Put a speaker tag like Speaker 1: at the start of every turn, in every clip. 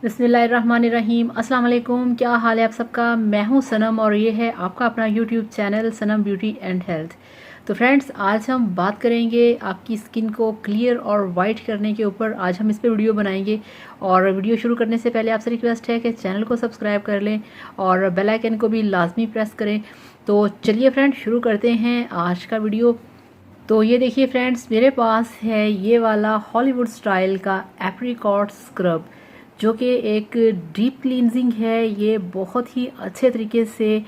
Speaker 1: बिस्मिल्लाहिर्रहमानिर्रहीम। अस्सलाम वालेकुम। क्या हाल है आप सबका। मैं हूं सनम और ये है आपका अपना YouTube channel Sanam beauty and health. तो फ्रेंड्स, आज हम बात करेंगे आपकी स्किन को क्लियर और वाइट करने के ऊपर। आज हम इस पे वीडियो बनाएंगे और वीडियो शुरू करने से पहले आपसे रिक्वेस्ट है कि चैनल को सब्सक्राइब कर लें और बेल आइकन को भी लाजमी प्रेस करें। तो चलिए फ्रेंड्स, शुरू करते हैं आज का वीडियो। तो ये देखिए फ्रेंड्स, मेरे पास है ये वाला हॉलीवुड स्टाइल का एप्रिकॉट स्क्रब, जो कि एक डीप क्लींजिंग है। ये बहुत ही अच्छे तरीके से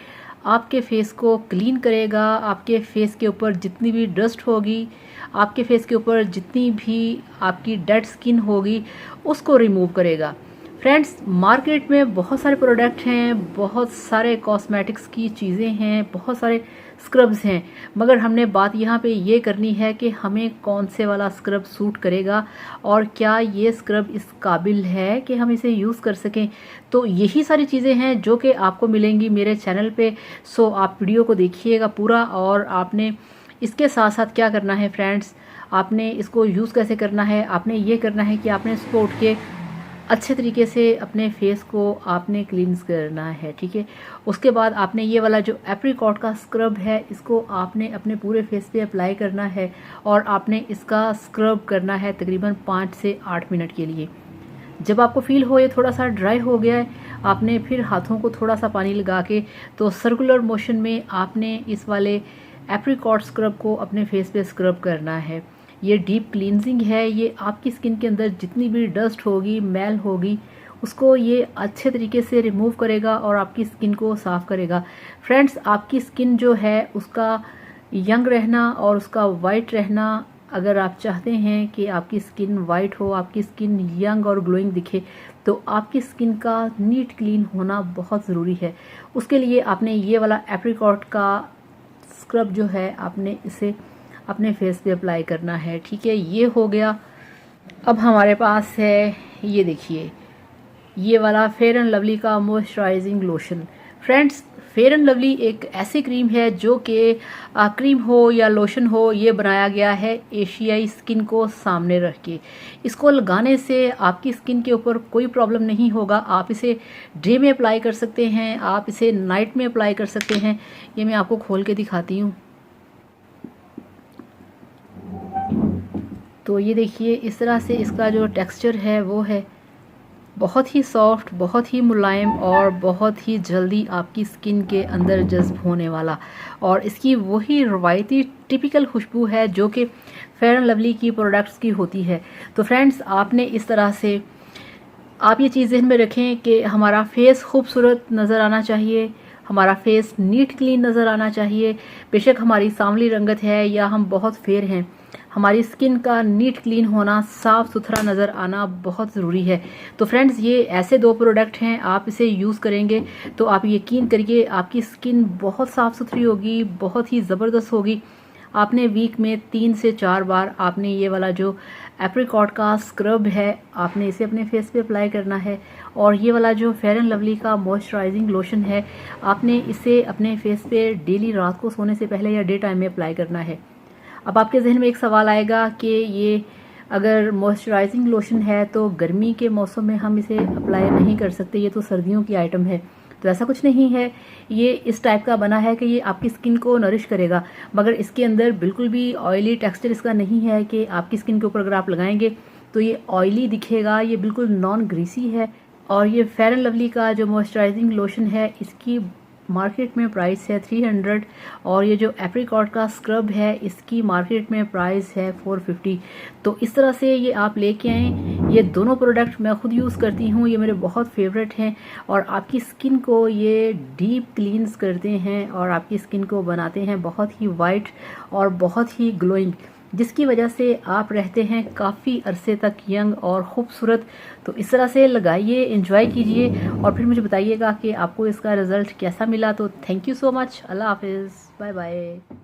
Speaker 1: आपके फेस को क्लीन करेगा। आपके फेस के ऊपर जितनी भी डस्ट होगी, आपके फेस के ऊपर जितनी भी आपकी डेड स्किन होगी, उसको रिमूव करेगा। फ्रेंड्स, मार्केट में बहुत सारे प्रोडक्ट हैं, बहुत सारे कॉस्मेटिक्स की चीज़ें हैं, बहुत सारे स्क्रब्स हैं, मगर हमने बात यहाँ पे ये करनी है कि हमें कौन से वाला स्क्रब सूट करेगा और क्या ये स्क्रब इस काबिल है कि हम इसे यूज़ कर सकें। तो यही सारी चीज़ें हैं जो कि आपको मिलेंगी मेरे चैनल पे। सो आप वीडियो को देखिएगा पूरा। और आपने इसके साथ साथ क्या करना है फ्रेंड्स, आपने इसको यूज़ कैसे करना है, आपने ये करना है कि आपने इसको उठ के अच्छे तरीके से अपने फेस को आपने क्लींस करना है, ठीक है। उसके बाद आपने ये वाला जो एप्रिकॉट का स्क्रब है, इसको आपने अपने पूरे फेस पे अप्लाई करना है और आपने इसका स्क्रब करना है तकरीबन 5 से 8 मिनट के लिए। जब आपको फील हो ये थोड़ा सा ड्राई हो गया है, आपने फिर हाथों को थोड़ा सा पानी लगा के तो सर्कुलर मोशन में आपने इस वाले एप्रिकॉट स्क्रब को अपने फेस पे स्क्रब करना है। ये डीप क्लींजिंग है। ये आपकी स्किन के अंदर जितनी भी डस्ट होगी, मैल होगी, उसको ये अच्छे तरीके से रिमूव करेगा और आपकी स्किन को साफ़ करेगा। फ्रेंड्स, आपकी स्किन जो है उसका यंग रहना और उसका वाइट रहना, अगर आप चाहते हैं कि आपकी स्किन वाइट हो, आपकी स्किन यंग और ग्लोइंग दिखे, तो आपकी स्किन का नीट क्लीन होना बहुत ज़रूरी है। उसके लिए आपने ये वाला एप्रिकॉट का स्क्रब जो है, आपने इसे अपने फेस पे अप्लाई करना है, ठीक है। ये हो गया। अब हमारे पास है, ये देखिए, ये वाला फेयर एंड लवली का moisturising lotion. Friends, fair and lovely एक ऐसी क्रीम है जो कि क्रीम हो या लोशन हो, ये बनाया गया है एशियाई स्किन को सामने रख के। इसको लगाने से आपकी स्किन के ऊपर कोई प्रॉब्लम नहीं होगा। आप इसे डे में अप्लाई कर सकते हैं, आप इसे नाइट में अप्लाई कर सकते हैं। ये मैं आपको खोल के दिखाती हूँ। तो ये देखिए, इस तरह से इसका जो टेक्सचर है वो है बहुत ही सॉफ्ट, बहुत ही मुलायम और बहुत ही जल्दी आपकी स्किन के अंदर जज्ब होने वाला। और इसकी वही रवायती टिपिकल खुशबू है जो कि फेयर एंड लवली की प्रोडक्ट्स की होती है। तो फ्रेंड्स, आपने इस तरह से आप ये चीज़ ज़हन में रखें कि हमारा फेस खूबसूरत नज़र आना चाहिए, हमारा फेस नीट क्लीन नज़र आना चाहिए। बेशक हमारी सांवली रंगत है या हम बहुत फेयर हैं, हमारी स्किन का नीट क्लीन होना, साफ़ सुथरा नज़र आना बहुत ज़रूरी है। तो फ्रेंड्स, ये ऐसे 2 प्रोडक्ट हैं, आप इसे यूज़ करेंगे तो आप यकीन करिए आपकी स्किन बहुत साफ़ सुथरी होगी, बहुत ही ज़बरदस्त होगी। आपने वीक में 3 से 4 बार आपने ये वाला जो एप्रिकॉट का स्क्रब है, आपने इसे अपने फेस पे अप्लाई करना है। और ये वाला जो फेयर एंड लवली का मॉइस्चराइजिंग लोशन है, आपने इसे अपने फेस पे डेली रात को सोने से पहले या डे टाइम में अप्लाई करना है। अब आपके जहन में एक सवाल आएगा कि ये अगर मॉइस्चराइजिंग लोशन है तो गर्मी के मौसम में हम इसे अप्लाई नहीं कर सकते, ये तो सर्दियों की आइटम है। तो ऐसा कुछ नहीं है। ये इस टाइप का बना है कि ये आपकी स्किन को नरिश करेगा, मगर इसके अंदर बिल्कुल भी ऑयली टेक्सचर इसका नहीं है कि आपकी स्किन के ऊपर अगर आप लगाएंगे तो ये ऑयली दिखेगा। ये बिल्कुल नॉन ग्रीसी है। और ये फेयर एंड लवली का जो मॉइस्चराइजिंग लोशन है, इसकी मार्केट में प्राइस है 300 और ये जो एप्रिकॉट का स्क्रब है, इसकी मार्केट में प्राइस है 450। तो इस तरह से ये आप लेके आएँ। ये दोनों प्रोडक्ट मैं खुद यूज़ करती हूँ, ये मेरे बहुत फेवरेट हैं और आपकी स्किन को ये डीप क्लींस करते हैं और आपकी स्किन को बनाते हैं बहुत ही वाइट और बहुत ही ग्लोइंग, जिसकी वजह से आप रहते हैं काफ़ी अरसे तक यंग और ख़ूबसूरत। तो इस तरह से लगाइए, एंजॉय कीजिए और फिर मुझे बताइएगा कि आपको इसका रिज़ल्ट कैसा मिला। तो थैंक यू सो मच। अल्लाह हाफिज़, बाय बाय।